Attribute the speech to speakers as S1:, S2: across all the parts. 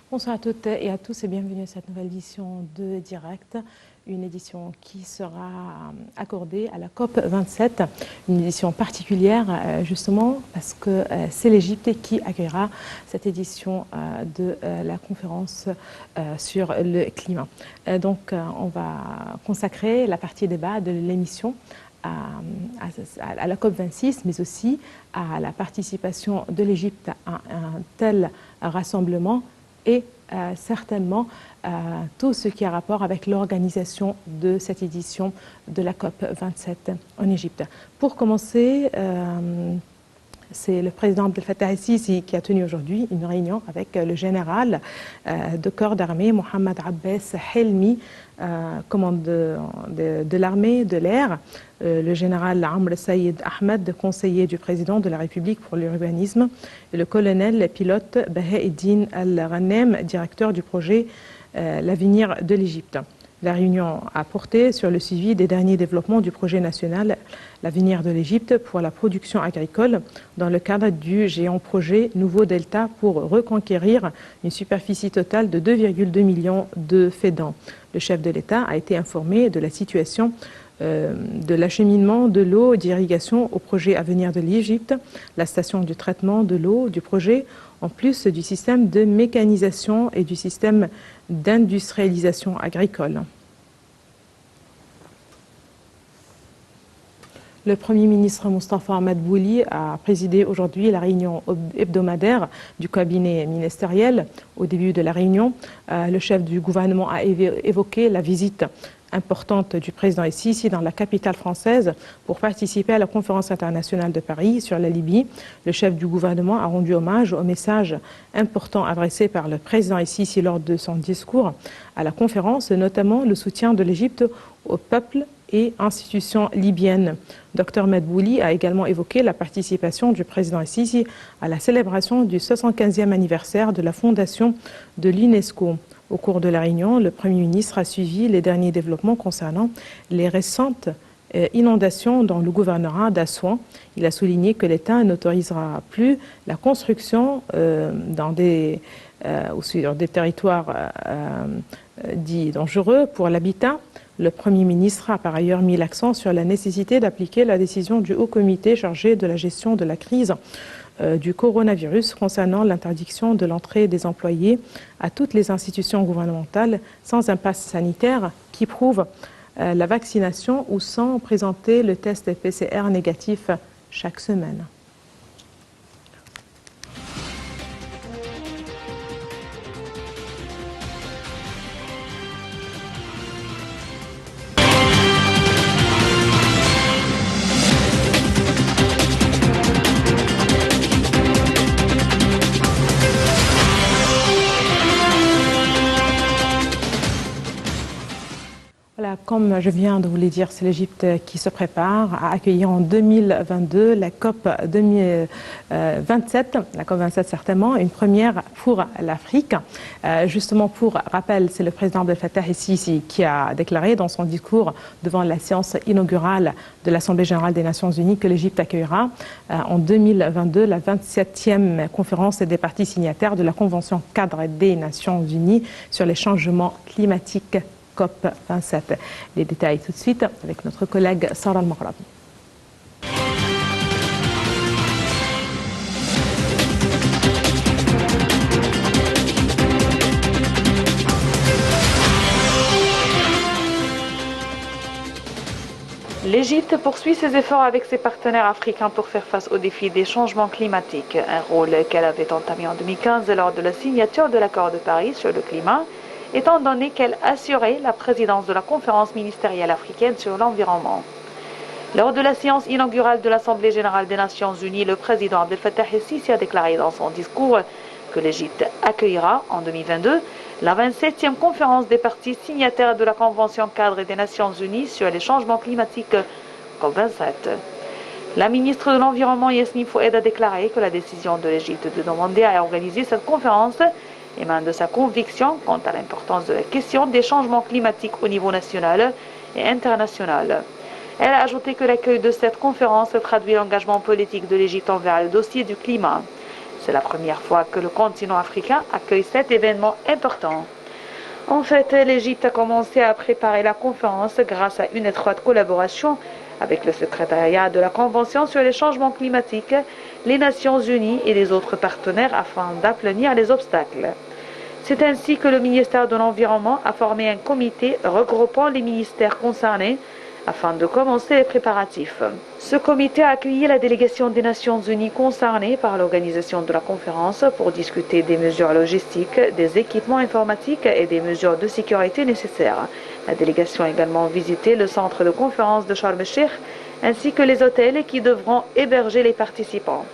S1: Bonsoir à toutes et à tous et bienvenue à cette nouvelle édition de Direct, une édition qui sera accordée à la COP27, une édition particulière justement parce que c'est l'Égypte qui accueillera cette édition de la conférence sur le climat. Donc on va consacrer la partie débat de l'émission à la COP26, mais aussi à la participation de l'Égypte à un tel rassemblement et certainement tout ce qui a rapport avec l'organisation de cette édition de la COP27 en Égypte. Pour commencer, c'est le président Abdel Fattah el-Sisi qui a tenu aujourd'hui une réunion avec le général de corps d'armée Mohamed Abbas Helmi, commandant de l'armée de l'air, le général Amr Saïd Ahmed, conseiller du président de la République pour l'urbanisme, et le colonel pilote Baha'eddin Al-Ghanem, directeur du projet L'avenir de l'Égypte. La réunion a porté sur le suivi des derniers développements du projet national L'avenir de l'Égypte pour la production agricole dans le cadre du géant projet Nouveau Delta pour reconquérir une superficie totale de 2,2 millions de fédans. Le chef de l'État a été informé de la situation de l'acheminement de l'eau d'irrigation au projet Avenir de l'Égypte, la station de traitement de l'eau du projet, en plus du système de mécanisation et du système d'industrialisation agricole. Le Premier ministre Moustapha Madbouli a présidé aujourd'hui la réunion hebdomadaire du cabinet ministériel. Au début de la réunion, le chef du gouvernement a évoqué la visite importante du président el-Sisi dans la capitale française pour participer à la conférence internationale de Paris sur la Libye. Le chef du gouvernement a rendu hommage au message important adressé par le président el-Sisi lors de son discours à la conférence, notamment le soutien de l'Égypte au peuple et institutions libyennes. Dr Madbouli a également évoqué la participation du président el-Sisi à la célébration du 75e anniversaire de la fondation de l'UNESCO. Au cours de la réunion, le Premier ministre a suivi les derniers développements concernant les récentes inondations dans le gouvernorat d'Assouan. Il a souligné que l'État n'autorisera plus la construction sur des territoires dits dangereux pour l'habitat. Le Premier ministre a par ailleurs mis l'accent sur la nécessité d'appliquer la décision du Haut Comité chargé de la gestion de la crise du coronavirus concernant l'interdiction de l'entrée des employés à toutes les institutions gouvernementales sans un pass sanitaire qui prouve la vaccination ou sans présenter le test PCR négatif chaque semaine. Comme je viens de vous le dire, c'est l'Égypte qui se prépare à accueillir en 2022 la COP 27, la COP 27 certainement, une première pour l'Afrique. Justement, pour rappel, c'est le président Abdel Fattah el-Sisi qui a déclaré dans son discours devant la séance inaugurale de l'Assemblée générale des Nations unies que l'Égypte accueillera en 2022 la 27e conférence des parties signataires de la Convention cadre des Nations unies sur les changements climatiques COP 27. Les détails tout de suite avec notre collègue Sarah Al-Maghrabi.
S2: L'Égypte poursuit ses efforts avec ses partenaires africains pour faire face aux défis des changements climatiques, un rôle qu'elle avait entamé en 2015 lors de la signature de l'accord de Paris sur le climat, étant donné qu'elle assurait la présidence de la conférence ministérielle africaine sur l'environnement. Lors de la séance inaugurale de l'Assemblée générale des Nations unies, le président Abdel Fattah el-Sisi a déclaré dans son discours que l'Égypte accueillera en 2022 la 27e conférence des parties signataires de la Convention cadre des Nations unies sur les changements climatiques COP27. La ministre de l'Environnement Yasmine Foued a déclaré que la décision de l'Égypte de demander à organiser cette conférence émane de sa conviction quant à l'importance de la question des changements climatiques au niveau national et international. Elle a ajouté que l'accueil de cette conférence traduit l'engagement politique de l'Égypte envers le dossier du climat. C'est la première fois que le continent africain accueille cet événement important. En fait, l'Égypte a commencé à préparer la conférence grâce à une étroite collaboration avec le secrétariat de la Convention sur les changements climatiques, les Nations Unies et les autres partenaires afin d'aplanir les obstacles. C'est ainsi que le ministère de l'Environnement a formé un comité regroupant les ministères concernés afin de commencer les préparatifs. Ce comité a accueilli la délégation des Nations Unies concernée par l'organisation de la conférence pour discuter des mesures logistiques, des équipements informatiques et des mesures de sécurité nécessaires. La délégation a également visité le centre de conférence de Sharm el-Sheikh ainsi que les hôtels qui devront héberger les participants.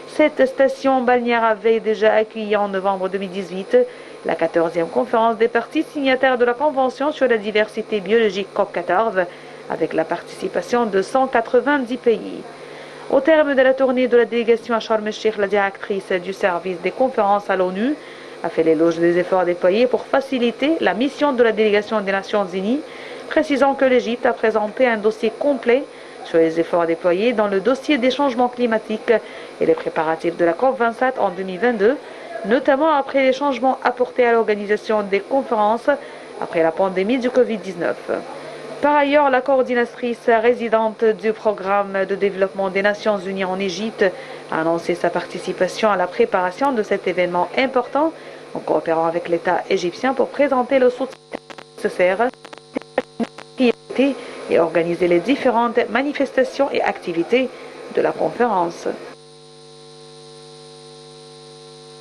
S2: Cette station balnéaire avait déjà accueilli en novembre 2018 la 14e conférence des parties signataires de la Convention sur la diversité biologique COP14 avec la participation de 190 pays. Au terme de la tournée de la délégation à Sharm el-Sheikh, la directrice du service des conférences à l'ONU a fait l'éloge des efforts déployés pour faciliter la mission de la délégation des Nations Unies, précisant que l'Égypte a présenté un dossier complet sur les efforts déployés dans le dossier des changements climatiques et les préparatifs de la COP27 en 2022, notamment après les changements apportés à l'organisation des conférences après la pandémie du Covid-19. Par ailleurs, la coordinatrice résidente du programme de développement des Nations Unies en Égypte a annoncé sa participation à la préparation de cet événement important en coopérant avec l'État égyptien pour présenter le soutien nécessaire et organiser les différentes manifestations et activités de la conférence.